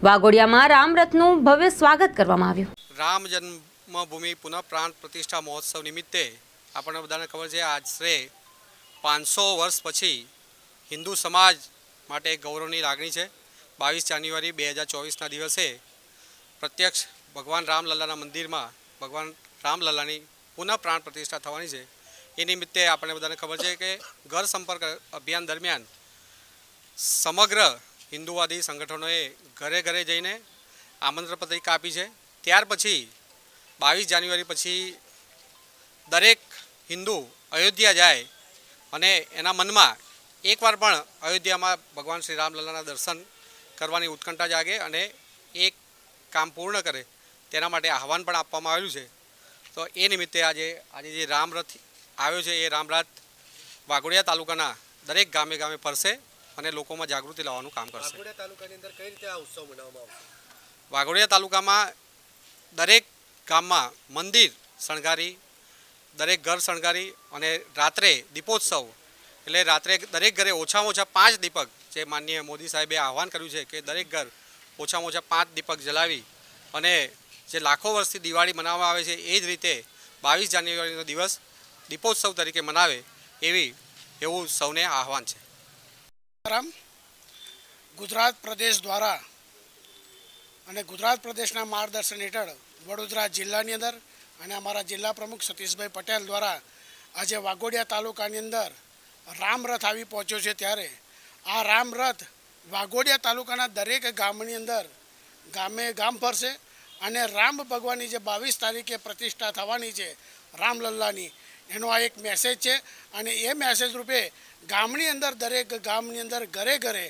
વાઘોડિયામાં રામરથનું ભવ્ય સ્વાગત કરવામાં આવ્યું। રામ જન્મભૂમિ પુનઃ પ્રાણ પ્રતિષ્ઠા મહોત્સવ નિમિત્તે આપણને બધાને ખબર છે આશરે 500 વર્ષ પછી હિન્દુ સમાજ માટે એક ગૌરવની લાગણી છે। 22 જાન્યુઆરી 2024ના દિવસે પ્રત્યક્ષ ભગવાન રામલલ્લાના મંદિરમાં ભગવાન રામલલ્લાની પુનઃ પ્રાણ પ્રતિષ્ઠા થવાની છે। એ નિમિત્તે આપણને બધાને ખબર છે કે ઘર સંપર્ક અભિયાન દરમિયાન સમગ્ર હિન્દુવાદી સંગઠનોએ ઘરે ઘરે જઈને આમંત્રણ પત્રિકા આપી છે। ત્યાર પછી 22 જાન્યુઆરી પછી દરેક હિન્દુ અયોધ્યા જાય અને એના મનમાં એકવાર પણ અયોધ્યામાં ભગવાન શ્રી રામલલ્લાના દર્શન કરવાની ઉત્કંઠા જાગે અને એક કામ પૂર્ણ કરે તેના માટે આહવાન પણ આપવામાં આવેલું છે। તો એ નિમિત્તે આજે જે રામરથ આવ્યો છે એ રામરથ વાઘોડિયા તાલુકાના દરેક ગામે ગામે ફરશે અને લોકોમાં જાગૃતિ લાવવાનું કામ કરશે। વાઘોડિયા તાલુકાની અંદર કઈ રીતે આ ઉત્સવ મનાવવામાં આવશે? વાઘોડિયા તાલુકામાં દરેક ગામમાં મંદિર શણગારી, દરેક ઘર શણગારી અને રાત્રે દીપોત્સવ એટલે રાત્રે દરેક ઘરે ઓછામાં ઓછા 5 દીપક, જે માનનીય મોદી સાહેબે આહવાન કર્યું છે કે દરેક ઘર ઓછામાં ઓછા 5 દીપક જલાવી અને જે લાખો વર્ષથી દિવાળી મનાવવામાં આવે છે એ જ રીતે 22 જાન્યુઆરીનો દિવસ દીપોત્સવ તરીકે મનાવે એવું સૌને આહવાન છે। ગુજરાત પ્રદેશ દ્વારા અને ગુજરાત પ્રદેશના માર્ગદર્શન હેઠળ વડોદરા જિલ્લાની અંદર અને અમારા જિલ્લા પ્રમુખ સતીશભાઈ પટેલ દ્વારા આજે વાઘોડિયા તાલુકાની અંદર રામરથ આવી પહોંચ્યો છે। ત્યારે આ રામરથ વાઘોડિયા તાલુકાના દરેક ગામની અંદર ગામે ગામ ફરશે અને રામ ભગવાનની જે 22 તારીખે પ્રતિષ્ઠા થવાની છે રામલલ્લાની, એનો આ એક મેસેજ છે અને એ મેસેજ રૂપે ગામની અંદર દરેક ગામની અંદર ઘરે ઘરે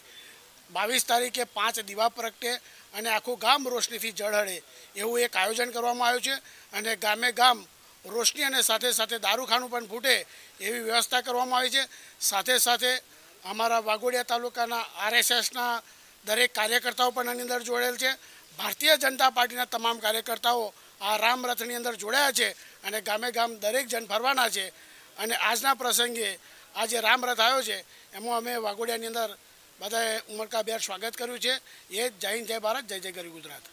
22 તારીખે 5 દીવા પ્રગટે અને આખું ગામ રોશનીથી ઝળહળે એવું એક આયોજન કરવામાં આવ્યું છે અને ગામે ગામ રોશની અને સાથે સાથે દારૂખાનું પણ ફૂટે એવી વ્યવસ્થા કરવામાં આવી છે। સાથે સાથે અમારા વાઘોડિયા તાલુકાના RSSના દરેક કાર્યકર્તાઓ પણ આની અંદર જોડેલ છે। ભારતીય જનતા પાર્ટીના તમામ કાર્યકર્તાઓ આ રામરથની અંદર જોડાયા છે અને ગામે ગામ દરેક જણ ફરવાના છે અને આજના પ્રસંગે આ જે રામરથ આવ્યો છે એમાં અમે વાઘોડિયાની અંદર બધાએ ઉમળકાભેર સ્વાગત કર્યું છે। એ જય હિન્દ, જય ભારત, જય જય ગરવી ગુજરાત।